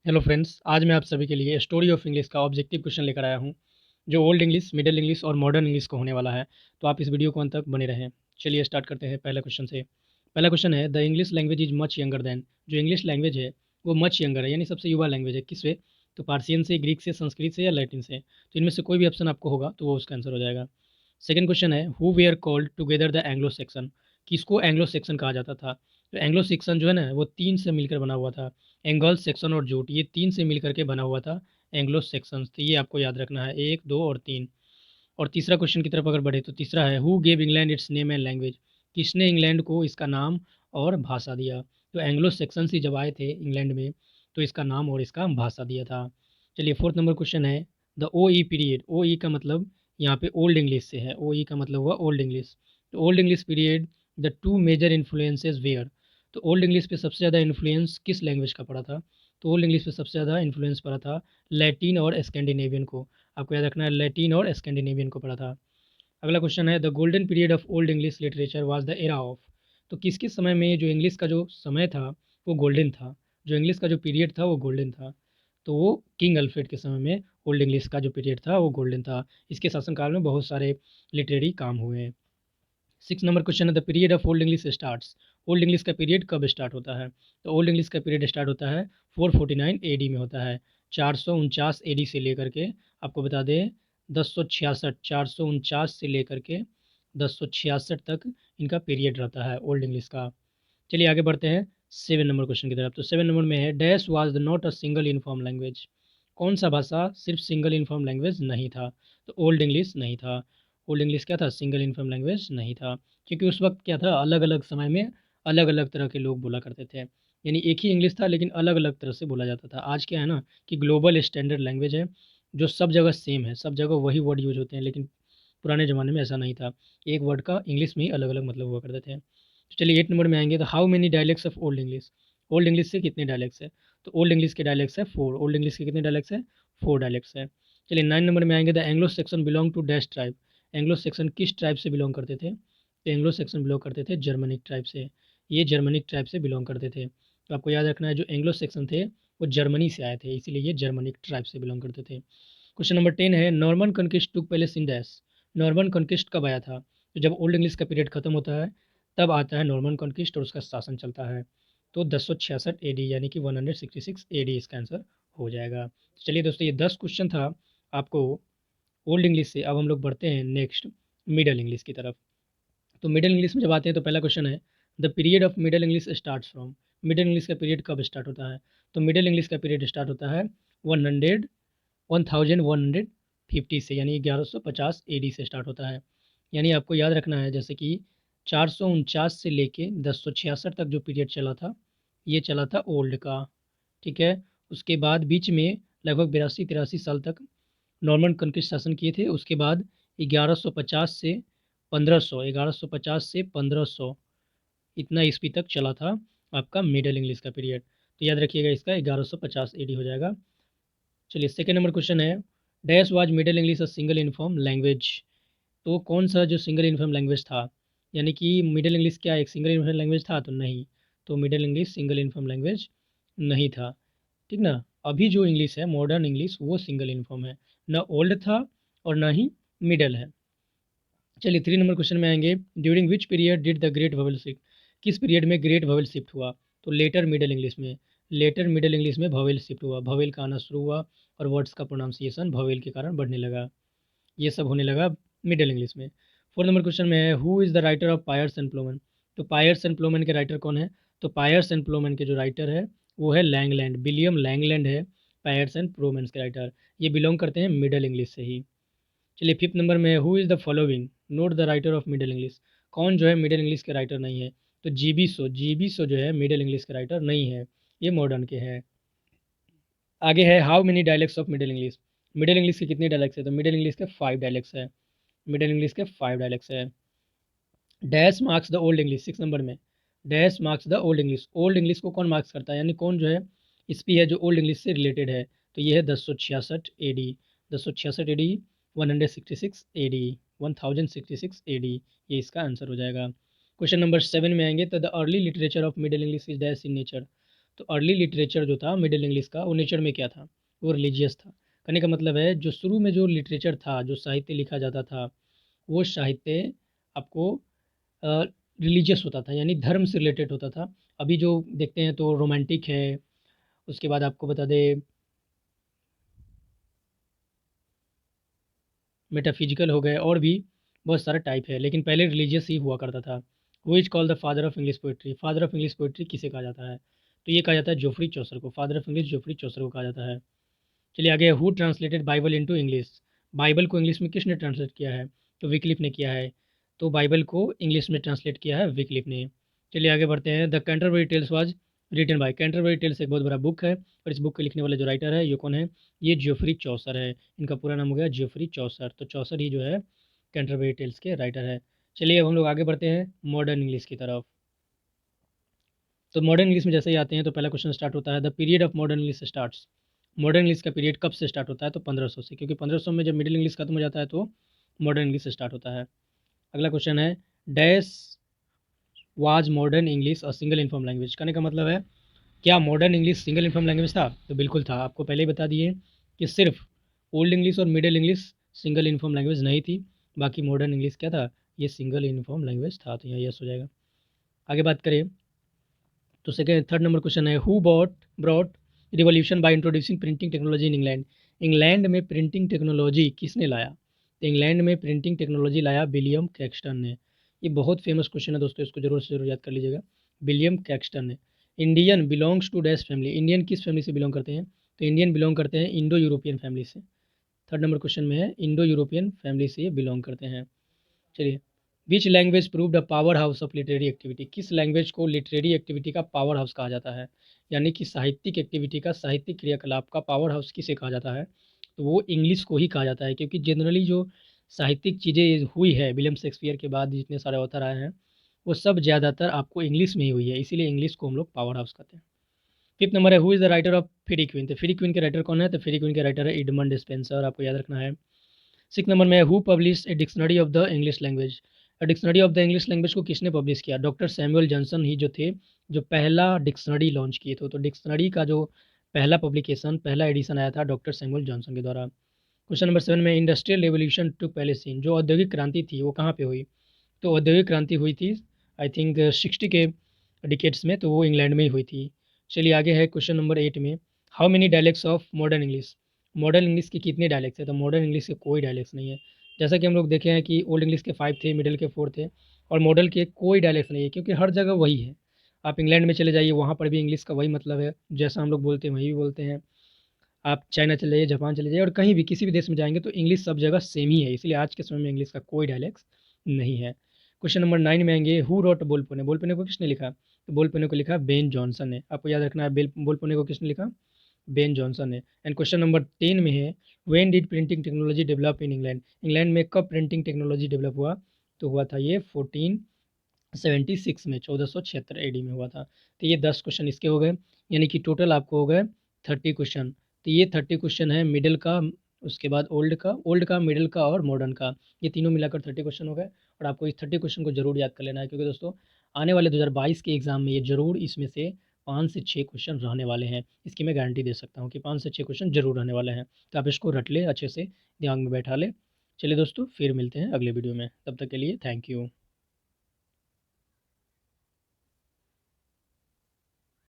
Hello friends, आज मैं आप सभी के लिए स्टोरी ऑफ इंग्लिश का ऑब्जेक्टिव क्वेश्चन लेकर आया हूं, जो ओल्ड इंग्लिश, मिडिल इंग्लिश और मॉडर्न इंग्लिश को होने वाला है। तो आप इस वीडियो को अंत तक बने रहें। चलिए स्टार्ट करते हैं पहले क्वेश्चन से। पहला क्वेश्चन है, the English language is much younger than. जो इंग्लिश लैंग्वेज है वो मच यंगर है, यानी सबसे युवा लैंग्वेज है। किससे? तो पार्सियन से, ग्रीक से, संस्कृत से या लैटिन से। तो इनमें से कोई भी ऑप्शन आपको होगा तो वो उसका आंसर हो जाएगा। सेकंड क्वेश्चन है, who where called together the Anglo section. किसको एंग्लो सेक्शन कहा जाता था? तो एंग्लो सेक्शन जो है ना, वो तीन से मिलकर बना हुआ था। एंगल, सेक्शन और जूट, ये तीन से मिलकर के बना हुआ था एंग्लो सेक्शन। तो ये आपको याद रखना है, एक, दो और तीन। और तीसरा क्वेश्चन की तरफ अगर बढ़े तो तीसरा है, who gave England it's name and language. किसने इंग्लैंड को इसका नाम और भाषा दिया? तो एंग्लो सेक्शन से जब आए थे इंग्लैंड में तो इसका नाम और इसका भाषा दिया था। चलिए फोर्थ नंबर क्वेश्चन है, द ओ ई पीरियड। ओ ई का मतलब यहाँ पे ओल्ड इंग्लिश से है, ओ ई का मतलब हुआ ओल्ड इंग्लिश। तो Old English period, the two major influences were. तो ओल्ड इंग्लिश पे सबसे ज़्यादा इन्फ्लुएंस किस लैंग्वेज का पड़ा था? तो ओल्ड इंग्लिश पे सबसे ज़्यादा इन्फ्लुएंस पड़ा था लैटिन और स्कैंडिनेवियन को। आपको याद रखना है, लैटिन और स्कैंडिनेवियन को पढ़ा था। अगला क्वेश्चन है, the golden period of old English literature was the era of. तो किस किस समय में जो इंग्लिश का जो समय था वो गोल्डन था, जो इंग्लिश का जो पीरियड था वो गोल्डन था। तो वो किंग अल्फ्रेड के समय में ओल्ड इंग्लिश का जो पीरियड था वो गोल्डन था। इसके शासनकाल में बहुत सारे लिटरेरी काम हुए हैं। सिक्स नंबर क्वेश्चन है, the period of old English starts. Old English का पीरियड कब स्टार्ट होता है? तो ओल्ड इंग्लिश का पीरियड स्टार्ट होता है 449 एडी में होता है। 449 एडी से लेकर के, आपको बता दें, 1066, 449 से लेकर के 1066 तक इनका पीरियड रहता है ओल्ड इंग्लिश का। चलिए आगे बढ़ते हैं सेवन नंबर क्वेश्चन की तरफ। तो सेवन नंबर में है, dash was the not a single uniform language. कौन सा भाषा सिर्फ सिंगल यूनिफॉर्म लैंग्वेज नहीं था? तो ओल्ड इंग्लिश नहीं था। ओल्ड इंग्लिश क्या था? सिंगल यूनिफॉर्म लैंग्वेज नहीं था। क्योंकि उस वक्त क्या था, अलग अलग समय में अलग अलग तरह के लोग बोला करते थे। यानी एक ही इंग्लिश था लेकिन अलग अलग तरह से बोला जाता था। आज क्या है ना कि ग्लोबल स्टैंडर्ड लैंग्वेज है, जो सब जगह सेम है, सब जगह वही वर्ड यूज होते हैं। लेकिन पुराने ज़माने में ऐसा नहीं था, एक वर्ड का इंग्लिश में ही अलग अलग मतलब हुआ करते थे। तो चलिए एट नंबर में आएंगे, तो how many dialects of old English. Old English से कितने डायलेक्ट्स है? तो ओल्ड इंग्लिश के डायलेक्ट्स है फोर। ओल्ड इंग्लिश के कितने डायलेक्ट्स है? फोर डायलेक्ट्स है। चलिए नाइन नंबर में आएंगे, the Anglo Saxon belong to dash tribe. Anglo Saxon किस ट्राइब से बिलोंग करते थे? तो एंग्लो सेक्शन बिलोंग करते थे जर्मनिक ट्राइब से। ये जर्मनिक ट्राइब से बिलोंग करते थे। तो आपको याद रखना है, जो एंग्लो सेक्शन थे वो जर्मनी से आए थे, इसीलिए ये जर्मनिक ट्राइब से बिलोंग करते थे। क्वेश्चन नंबर 10 है, Norman conquest took place in dash. Norman conquest कब आया था? तो जब ओल्ड इंग्लिश का पीरियड खत्म होता है तब आता है नॉर्मन कॉन्क्विस्ट और उसका शासन चलता है। तो 1066 एडी, यानी कि 166 एडी इसका आंसर हो जाएगा। चलिए दोस्तों, ये 10 क्वेश्चन था आपको ओल्ड इंग्लिश से। अब हम लोग बढ़ते हैं नेक्स्ट मिडल इंग्लिश की तरफ। तो मिडिल इंग्लिश में जब आते हैं तो पहला क्वेश्चन है, the period of middle English start from. Middle English का पीरियड कब स्टार्ट होता है? तो मिडिल इंग्लिश का पीरियड स्टार्ट होता है 1150 से, यानी 1150 एडी से स्टार्ट होता है। यानी आपको याद रखना है, जैसे कि 449 से लेके 1066 तक जो पीरियड चला था ये चला था ओल्ड का। ठीक है। उसके बाद बीच में लगभग 82-83 साल तक नॉर्मन कॉन्क्विस्ट शासन किए थे। उसके बाद 1150 से 1500, 1150 से 1500 इतना ईस्वी तक चला था आपका मिडिल इंग्लिश का पीरियड। तो याद रखिएगा, इसका 1150 एडी हो जाएगा। चलिए सेकेंड नंबर क्वेश्चन है, dash was middle English a single uniform language. तो कौन सा जो सिंगल यूनिफॉर्म लैंग्वेज था, यानी कि मिडिल इंग्लिश क्या एक सिंगल यूनिफॉर्म लैंग्वेज था? तो नहीं। तो middle English single uniform language नहीं था। ठीक ना। अभी जो इंग्लिश है मॉडर्न इंग्लिश वो सिंगल यूनिफॉर्म है, ना ओल्ड था और ना ही मिडल है। चलिए थ्री नंबर क्वेश्चन में आएंगे, during which period did the great vowel shift. किस पीरियड में ग्रेट ववेल शिफ्ट हुआ? तो लेटर मिडिल इंग्लिश में। लेटर मिडिल इंग्लिश में भवेल शिफ्ट हुआ, भवेल का आना शुरू हुआ और वर्ड्स का प्रोनाउंसिएशन भवेल के कारण बढ़ने लगा। ये सब होने लगा मिडिल इंग्लिश में। फोर्थ नंबर क्वेश्चन में है, who is the writer of Piers and Plowman. तो पायर्स एंड प्लोमन के राइटर कौन है? तो पायर्स एंड प्लोमन के जो राइटर है वो है लैंगलैंड, विलियम लैंगलैंड है पायर्स एंड प्लोमन के राइटर। ये बिलोंग करते हैं मिडिल इंग्लिश से ही। चलिए फिफ्थ नंबर में, who is the following note the writer of middle English. कौन जो है मिडिल इंग्लिश के राइटर नहीं है? तो जीबी शो जो है मिडिल इंग्लिश के राइटर नहीं है, ये मॉडर्न के हैं। आगे है, how many dialects of middle English. Middle English के कितने डायलेक्ट्स है? तो मिडिल इंग्लिश के 5 डायलेक्ट्स है। मिडिल इंग्लिश के 5 डायलेक्ट्स है। Dash marks the old English, 6 नंबर में, dash marks the old English. Old English को कौन मार्क्स करता है, यानी कौन जो है स्पी है जो ओल्ड इंग्लिश से रिलेटेड है? तो ये है 1066 एडी। 1066 एडी, 166 एडी, 1066 एडी, ये इसका आंसर हो जाएगा। क्वेश्चन नंबर 7 में आएंगे, तो the early literature of middle English is dash in nature. तो अर्ली लिटरेचर जो था मिडिल इंग्लिश का, वो नेचर में क्या था, वो रिलीजियस था। कहने का मतलब है जो शुरू में जो लिटरेचर था, जो साहित्य लिखा जाता था, वो साहित्य आपको रिलीजियस होता था, यानी धर्म से रिलेटेड होता था। अभी जो देखते हैं तो रोमांटिक है, उसके बाद आपको बता दें मेटाफिजिकल हो गए, और भी बहुत सारा टाइप है, लेकिन पहले रिलीजियस ही हुआ करता था। वो is called the father of English poetry. Father of English poetry किसे कहा जाता है? तो ये कहा जाता है जोफ्री चौसर को। फादर ऑफ इंग्लिश जोफ्री चौसर को कहा जाता है। चलिए आगे, who translated Bible into English. Bible को इंग्लिश में किसने ट्रांसलेट किया है? तो विकलिफ ने किया है। तो बाइबल को इंग्लिश में ट्रांसलेट किया है विकलिफ ने। चलिए आगे बढ़ते हैं। The Canterbury Tales was written by. Canterbury Tales एक बहुत बड़ा बुक है, और इस बुक के लिखने वाले जो राइटर है ये कौन है? ये ज्योफ्री चौसर है। इनका पूरा नाम हो गया ज्योफ्री चौसर। तो चौसर ही जो है कैंटरबरी टेल्स के राइटर है। चलिए अब हम लोग आगे बढ़ते हैं मॉडर्न इंग्लिश की तरफ। तो मॉडर्न इंग्लिश में जैसे ही आते हैं तो पहला क्वेश्चन स्टार्ट होता है, the period of modern English starts. Modern English का पीरियड कब से स्टार्ट होता है? तो 1500 से, क्योंकि 1500 में जब मिडिल इंग्लिश खत्म हो जाता है तो मॉडर्न इंग्लिश स्टार्ट होता है। अगला क्वेश्चन है, डैश वाज मॉडर्न इंग्लिश और सिंगल इन्फॉर्म लैंग्वेज। कहने का मतलब है क्या modern English single inform language था? तो बिल्कुल था। आपको पहले ही बता दिए कि सिर्फ ओल्ड इंग्लिश और middle English single inform language नहीं थी, बाकी मॉडर्न इंग्लिश क्या था? ये सिंगल इन्फॉर्म लैंग्वेज था। तो यहाँ यस हो जाएगा। आगे बात करें तो सेकेंड थर्ड नंबर क्वेश्चन है, who brought revolution by introducing printing technology in England. England में प्रिंटिंग टेक्नोलॉजी किसने लाया? तो इंग्लैंड में प्रिंटिंग टेक्नोलॉजी लाया विलियम कैक्सटन ने। ये बहुत फेमस क्वेश्चन है दोस्तों, इसको जरूर से जरूर याद कर लीजिएगा। विलियम कैक्सटन ने। Indian belongs to dash family. Indian किस फैमिली से बिलोंग करते हैं? तो इंडियन बिलोंग करते हैं इंडो यूरोपियन फैमिली से। थर्ड नंबर क्वेश्चन में है इंडो यूरोपियन फैमिली से ये बिलोंग करते हैं। चलिए, which language proved a power house of literary activity. किस लैंग्वेज को लिटरेरी एक्टिविटी का पावर हाउस कहा जाता है? यानी कि साहित्यिक एक्टिविटी का, साहित्यिक क्रियाकलाप का पावर हाउस किसे कहा जाता है? तो वो इंग्लिश को ही कहा जाता है, क्योंकि जनरली जो साहित्यिक चीज़ें हुई है विलियम शेक्सपियर के बाद जितने सारे ऑथर आए हैं वो सब ज़्यादातर आपको इंग्लिश में ही हुई है, इसीलिए इंग्लिश को हम लोग पावर हाउस कहते हैं। फिफ्थ नंबर है, who is the writer of Faerie Queene. तो फेरी क्वीन के राइटर कौन है? तो फेरी क्वीन के राइटर है एडमंड स्पेंसर, आपको याद रखना है। सिक्स नंबर में who publish a dictionary of the English language. Dictionary of the English language को किसने पब्लिश किया? डॉक्टर सैमुअल जॉनसन ही जो थे, जो पहला डिक्शनरी लॉन्च किए थे। तो डिक्शनरी का जो पहला पब्लिकेशन, पहला एडिशन आया था डॉक्टर सैमुअल जॉनसन के द्वारा। क्वेश्चन नंबर 7 में इंडस्ट्रियल रेवोल्यूशन टुक प्लेस इन। जो औद्योगिक क्रांति थी वो कहाँ पे हुई? तो औद्योगिक क्रांति हुई थी आई थिंक 60 के डिकेट्स में, तो वो इंग्लैंड में ही हुई थी। चलिए आगे है क्वेश्चन नंबर 8 में, how many dialects of modern English. Modern English के कितने डायलेक्ट्स है? तो मॉडर्न इंग्लिश के कोई डायलेक्ट्स नहीं है। जैसा कि हम लोग देखे हैं कि ओल्ड इंग्लिश के 5 थे, मिडिल के 4 थे, और मॉडल के कोई डायलेक्ट्स नहीं है, क्योंकि हर जगह वही है। आप इंग्लैंड में चले जाइए, वहाँ पर भी इंग्लिश का वही मतलब है, जैसा हम लोग बोलते हैं वही भी बोलते हैं। आप चाइना चले जाइए, जापान चले जाइए, और कहीं भी किसी भी देश में जाएंगे तो इंग्लिश सब जगह सेम ही है, इसलिए आज के समय में इंग्लिश का कोई डायलेक्ट नहीं है। क्वेश्चन नंबर 9 में आएंगे, हु रोट बोलपोने। बोलपोने को किसने लिखा? तो बोलपोने को लिखा बेन जॉनसन ने। आपको याद रखना है बोलपोने को किसने लिखा? बेन जॉनसन ने। एंड क्वेश्चन नंबर 10 में है, when did printing technology develop in England. England में कब प्रिंटिंग टेक्नोलॉजी डेवलप हुआ? तो हुआ था ये 1476 में, 1476 एडी में हुआ था। तो ये 10 क्वेश्चन इसके हो गए, यानी कि टोटल आपको हो गए 30 क्वेश्चन। तो ये 30 क्वेश्चन है मिडिल का, उसके बाद ओल्ड का मिडिल का और मॉडर्न का, ये तीनों मिलाकर 30 क्वेश्चन हो गए। और आपको इस 30 क्वेश्चन को जरूर याद कर लेना है, क्योंकि दोस्तों आने वाले 2022 के एग्जाम में ये जरूर इसमें से 5 से 6 क्वेश्चन रहने वाले हैं। इसकी मैं गारंटी दे सकता हूँ कि 5 से 6 क्वेश्चन जरूर रहने वाले हैं। तो आप इसको रट ले, अच्छे से दिमाग में बैठा ले। चलिए दोस्तों, फिर मिलते हैं अगले वीडियो में, तब तक के लिए थैंक यू।